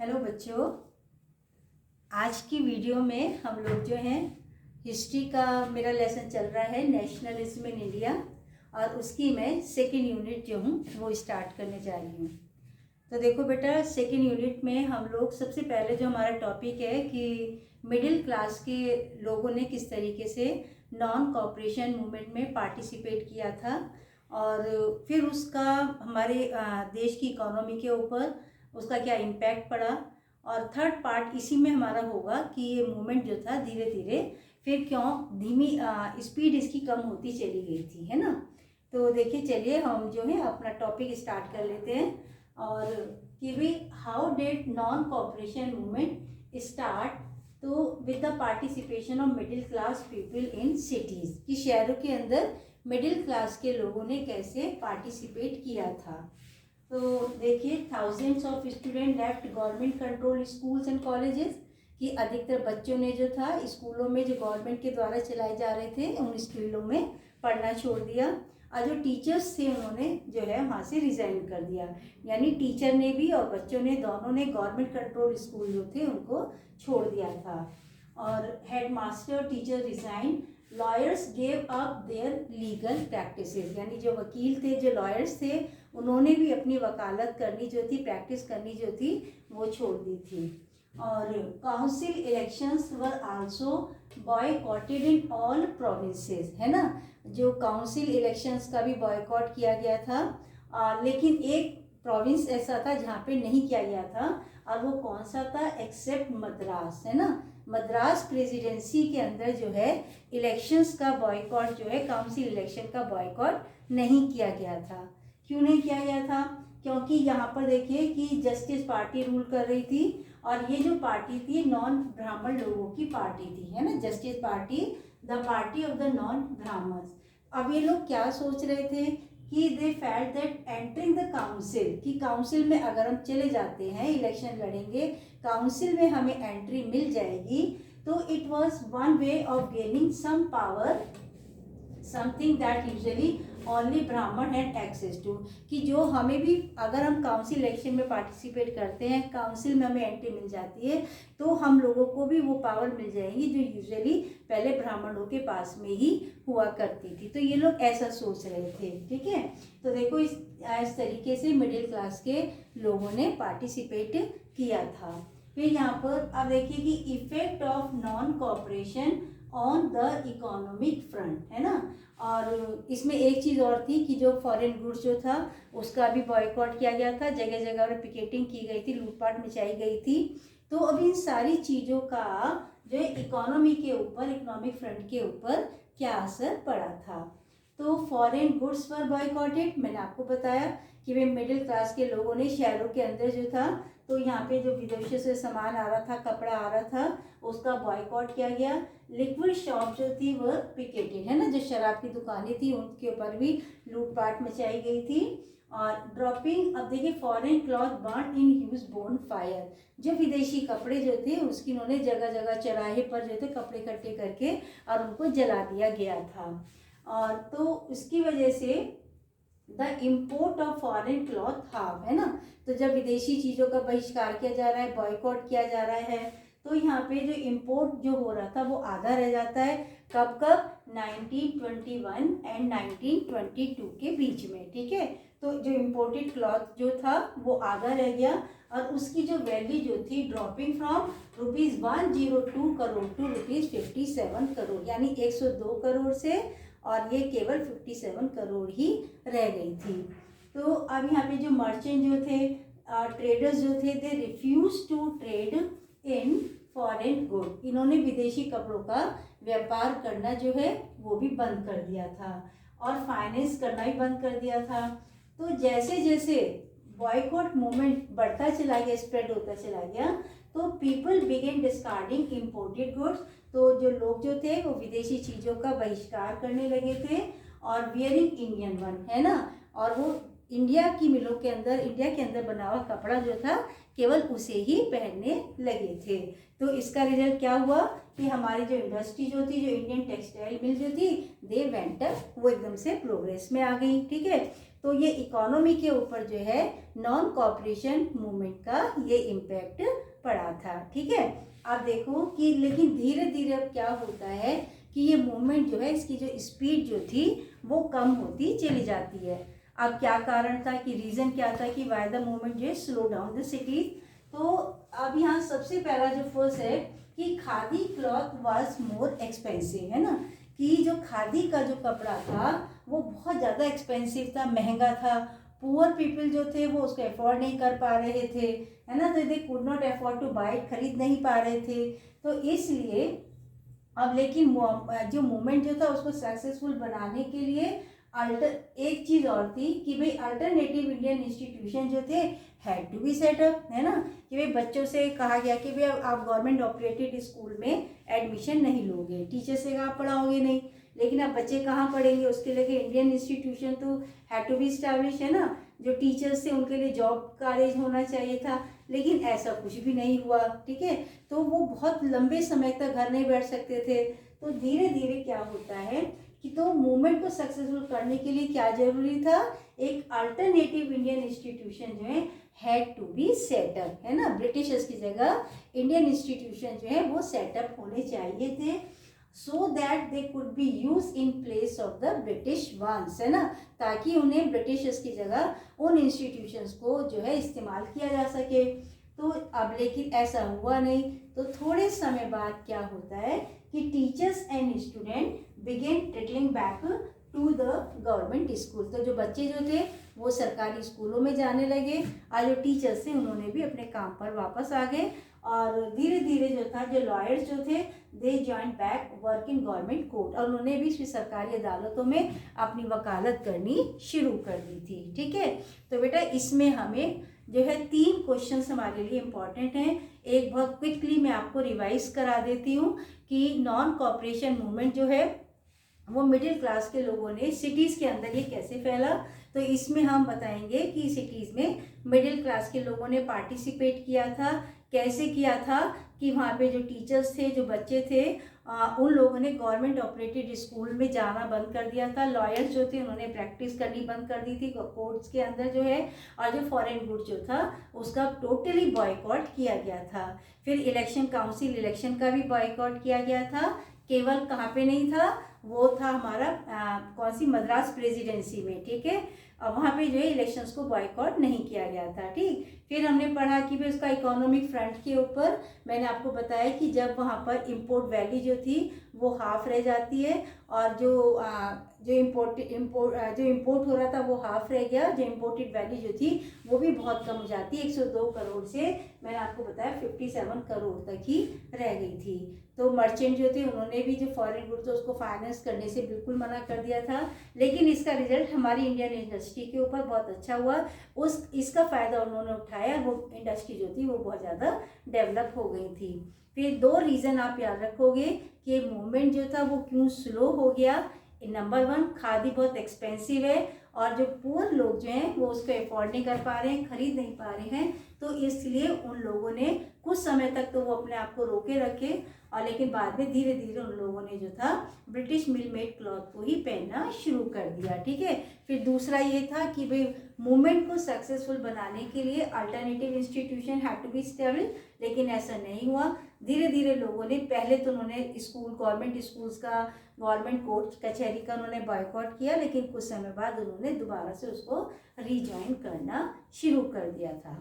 Hello बच्चों, आज की वीडियो में हम लोग जो हैं हिस्ट्री का मेरा लेसन चल रहा है नेशनलिज्म इन इंडिया और उसकी मैं सेकेंड यूनिट जो हूँ वो स्टार्ट करने जा रही हूँ। तो देखो बेटा, सेकेंड यूनिट में हम लोग सबसे पहले जो हमारा टॉपिक है कि मिडिल क्लास के लोगों ने किस तरीके से नॉन कॉपरेशन मूवमेंट में पार्टिसिपेट किया था और फिर उसका हमारे देश की इकोनॉमी के ऊपर उसका क्या इम्पैक्ट पड़ा। और थर्ड पार्ट इसी में हमारा होगा कि ये मूवमेंट जो था धीरे धीरे फिर क्यों धीमी स्पीड इसकी कम होती चली गई थी, है ना। तो देखिए, चलिए हम जो है अपना टॉपिक स्टार्ट कर लेते हैं और कि भी how did non cooperation movement start. तो with the participation of middle class people in cities, कि शहरों के अंदर मिडिल क्लास के लोगों ने कैसे पार्टिसिपेट किया था। तो देखिए, thousands of student left government control schools and colleges, कि अधिकतर बच्चों ने जो था स्कूलों में जो गवर्नमेंट के द्वारा चलाए जा रहे थे उन स्कूलों में पढ़ना छोड़ दिया और जो टीचर्स थे उन्होंने जो है वहाँ से रिज़ाइन कर दिया। यानी टीचर ने भी और बच्चों ने दोनों ने गवर्नमेंट कंट्रोल स्कूल जो थे उनको छोड़ दिया था। और head master teacher resign, lawyers gave up their legal practices, यानी जो वकील थे, जो लॉयर्स थे, उन्होंने भी अपनी वकालत करनी जो थी, प्रैक्टिस करनी जो थी, वो छोड़ दी थी। और council elections were also boycotted in all provinces, है ना। जो काउंसिल इलेक्शंस का भी बॉयकॉट किया गया था, लेकिन एक प्रोविंस ऐसा था जहाँ पे नहीं किया गया था और वो कौन सा था, एक्सेप्ट मद्रास, है ना। मद्रास प्रेसिडेंसी के अंदर जो है इलेक्शंस का बॉयकॉट जो है, काउंसिल इलेक्शन का बॉयकॉट नहीं किया गया था। क्यों नहीं किया गया था? क्योंकि यहाँ पर देखिए कि जस्टिस पार्टी रूल कर रही थी और ये जो पार्टी थी नॉन ब्राह्मण लोगों की पार्टी थी, है ना। Justice party, the party of the non Brahmins. अब ये लोग क्या सोच रहे थे कि they felt that entering the council, कि काउंसिल में अगर हम चले जाते हैं, इलेक्शन लड़ेंगे, काउंसिल में हमें एंट्री मिल जाएगी, तो it was one way of gaining some power, something that usually only Brahmin had access to, कि जो हमें भी अगर हम काउंसिल इलेक्शन में पार्टिसिपेट करते हैं, काउंसिल में हमें एंट्री मिल जाती है, तो हम लोगों को भी वो पावर मिल जाएगी जो यूजुअली पहले ब्राह्मणों के पास में ही हुआ करती थी। तो ये लोग ऐसा सोच रहे थे, ठीक है। तो देखो, इस तरीके से मिडिल क्लास के लोगों ने पार्टिसिपेट किया था। फिर यहाँ पर अब देखिए कि effect of non cooperation on the economic front, है ना। और इसमें एक चीज़ और थी कि जो फॉरेन गुड्स जो था उसका भी बॉयकॉट किया गया था, जगह जगह पर पिकेटिंग की गई थी, लूटपाट मचाई गई थी। तो अब इन सारी चीज़ों का जो इकोनॉमी के ऊपर, इकोनॉमिक फ्रंट के ऊपर क्या असर पड़ा था। तो फॉरेन गुड्स पर बॉयकॉटेड, मैंने आपको बताया कि वे मिडिल क्लास के लोगों ने शहरों के अंदर जो था, तो यहाँ पे जो विदेशों से सामान आ रहा था, कपड़ा आ रहा था, उसका बॉयकॉट किया गया। लिक्विड शॉप जो थी वह पिकेटेड, है ना, जो शराब की दुकानें थी उनके ऊपर भी लूटपाट मचाई गई थी। और ड्रॉपिंग, अब देखिए, foreign cloth burn in huge bone fire, जो विदेशी कपड़े जो थे उसकी उन्होंने जगह जगह चौराहे पर जो थे कपड़े इकट्ठे करके और उनको जला दिया गया था। और तो उसकी वजह से the import of foreign cloth half, है ना। तो जब विदेशी चीज़ों का बहिष्कार किया जा रहा है, बॉयकॉट किया जा रहा है, तो यहाँ पे जो इम्पोर्ट जो हो रहा था वो आधा रह जाता है। कब कब? 1921 एंड 1922 के बीच में, ठीक है। तो जो इम्पोर्टेड क्लॉथ जो था वो आधा रह गया और उसकी जो वैल्यू जो थी dropping from ₹102 crore to ₹57 crore, यानी 102 करोड़ से और ये केवल 57 करोड़ ही रह गई थी। तो अब यहाँ पे जो मर्चेंट जो थे, ट्रेडर्स जो थे, they refuse to trade in foreign good, इन्होंने विदेशी कपड़ों का व्यापार करना जो है वो भी बंद कर दिया था और फाइनेंस करना भी बंद कर दिया था। तो जैसे जैसे बॉयकॉट मूवमेंट बढ़ता चला गया, स्प्रेड होता चला गया, तो people begin discarding imported goods, तो जो लोग जो थे वो विदेशी चीज़ों का बहिष्कार करने लगे थे और वियरिंग इंडियन वन, है ना। और वो इंडिया की मिलों के अंदर, इंडिया के अंदर बना हुआ कपड़ा जो था केवल उसे ही पहनने लगे थे। तो इसका रिजल्ट क्या हुआ कि हमारी जो इंडस्ट्री जो थी, जो इंडियन टेक्सटाइल मिल जो थी, दे वेंट अप, वो एकदम से प्रोग्रेस में आ गई, ठीक है। तो ये इकोनॉमी के ऊपर जो है नॉन कॉपरेशन मूवमेंट का ये इम्पैक्ट पड़ा था। ठीक है, अब देखो कि लेकिन धीरे धीरे अब क्या होता है कि ये मूवमेंट जो है इसकी जो स्पीड जो थी वो कम होती चली जाती है। अब क्या कारण था कि रीज़न क्या था कि वाई द मूवमेंट जो है स्लो डाउन द सिटीज। तो अब यहाँ सबसे पहला जो फर्स्ट है कि khadi cloth was more expensive, है ना, कि जो खादी का जो कपड़ा था वो बहुत ज़्यादा एक्सपेंसिव था, महंगा था। पुअर पीपल जो थे वो उसको अफोर्ड नहीं कर पा रहे थे, है ना, तो they could not afford to buy, खरीद नहीं पा रहे थे। तो इसलिए अब लेकिन जो मूवमेंट जो था उसको सक्सेसफुल बनाने के लिए एक चीज़ और थी कि भाई अल्टरनेटिव इंडियन इंस्टीट्यूशन जो थे हैड टू बी सेटअप, है ना, कि भाई बच्चों से कहा गया कि भाई आप गवर्नमेंट ऑपरेटेड स्कूल में एडमिशन नहीं लोगे, टीचर से कहाँ पढ़ाओगे नहीं, लेकिन अब बच्चे कहाँ पढ़ेंगे, उसके लिए इंडियन इंस्टीट्यूशन तो हैड टू बी स्टैब्लिश, है ना, जो टीचर्स थे उनके लिए जॉब का अरेंज होना चाहिए था, लेकिन ऐसा कुछ भी नहीं हुआ। ठीक है, तो वो बहुत लंबे समय तक घर नहीं बैठ सकते थे। तो धीरे धीरे क्या होता है कि तो मूवमेंट को सक्सेसफुल करने के लिए क्या जरूरी था, एक अल्टरनेटिव इंडियन इंस्टीट्यूशन जो है हैड टू बी सेटअप, है ना, ब्रिटिशर्स की जगह इंडियन इंस्टीट्यूशन जो है वो सेटअप होने चाहिए थे, so that they could be use in place of the British ones, है ना, ताकि उन्हें ब्रिटिशर्स की जगह उन इंस्टीट्यूशंस को जो है इस्तेमाल किया जा सके। तो अब लेकिन ऐसा हुआ नहीं। तो थोड़े समय बाद क्या होता है कि teachers and student began trickling back to the government school. तो जो बच्चे जो थे वो सरकारी स्कूलों में जाने लगे और जो टीचर्स थे उन्होंने भी अपने काम पर वापस आ गए, और धीरे धीरे जो था जो लॉयर्स जो थे they join back work in government court, और उन्होंने भी सरकारी अदालतों में अपनी वकालत करनी शुरू कर दी थी। ठीक है, तो बेटा इसमें हमें जो है 3 क्वेश्चंस हमारे लिए इम्पॉर्टेंट हैं। एक बहुत क्विकली मैं आपको रिवाइज करा देती हूँ कि नॉन कॉपरेशन मूवमेंट जो है वो मिडिल क्लास के लोगों ने सिटीज़ के अंदर ये कैसे फैला। तो इसमें हम बताएंगे कि सिटीज़ में मिडिल क्लास के लोगों ने पार्टिसिपेट किया था, कैसे किया था कि वहाँ पे जो टीचर्स थे, जो बच्चे थे, उन लोगों ने गवर्नमेंट ऑपरेटेड स्कूल में जाना बंद कर दिया था। लॉयर्स जो थे उन्होंने प्रैक्टिस करनी बंद कर दी थी कोर्ट्स के अंदर जो है, और जो फॉरेन गुड जो था उसका टोटली बॉयकॉट किया गया था। फिर इलेक्शन काउंसिल इलेक्शन का भी बॉयकॉट किया गया था। केवल कहाँ पे नहीं था, वो था हमारा कौन सी मद्रास प्रेसिडेंसी में। ठीक है, वहाँ पे जो है इलेक्शंस को बॉयकॉट नहीं किया गया था। ठीक, फिर हमने पढ़ा कि भाई उसका इकोनॉमिक फ्रंट के ऊपर मैंने आपको बताया कि जब वहाँ पर इंपोर्ट वैल्यू जो थी वो हाफ रह जाती है, और जो इम्पोर्ट हो रहा था वो हाफ रह गया, जो इम्पोर्टेड वैल्यू जो थी वो भी बहुत कम हो जाती है, 102 करोड़ से मैंने आपको बताया 57 करोड़ तक ही रह गई थी। तो मर्चेंट जो थे उन्होंने भी जो फॉरेन गुड्स थे उसको फाइनेंस करने से बिल्कुल मना कर दिया था, लेकिन इसका रिजल्ट हमारी इंडियन इंडस्ट्री के ऊपर बहुत अच्छा हुआ। इसका फ़ायदा उन्होंने उठाया, वो इंडस्ट्री जो थी वो बहुत ज़्यादा डेवलप हो गई थी। फिर 2 रीज़न आप याद रखोगे कि मूवमेंट जो था वो क्यों स्लो हो गया। नंबर 1, खादी बहुत एक्सपेंसिव है और जो पुअर लोग जो हैं वो उसको अफोर्ड नहीं कर पा रहे हैं, खरीद नहीं पा रहे हैं, तो इसलिए उन लोगों ने कुछ समय तक तो वो अपने आप को रोके रखे, और लेकिन बाद में धीरे धीरे उन लोगों ने जो था ब्रिटिश मिल मेड क्लॉथ को ही पहनना शुरू कर दिया। ठीक है, फिर दूसरा ये था कि भाई मूवमेंट को सक्सेसफुल बनाने के लिए alternative institution had to be established, लेकिन ऐसा नहीं हुआ। धीरे धीरे लोगों ने पहले तो उन्होंने गवर्नमेंट स्कूल्स का, गवर्नमेंट कोर्ट कचहरी का उन्होंने बॉयकॉट किया, लेकिन कुछ समय बाद उन्होंने दोबारा से उसको रीजॉइन करना शुरू कर दिया था।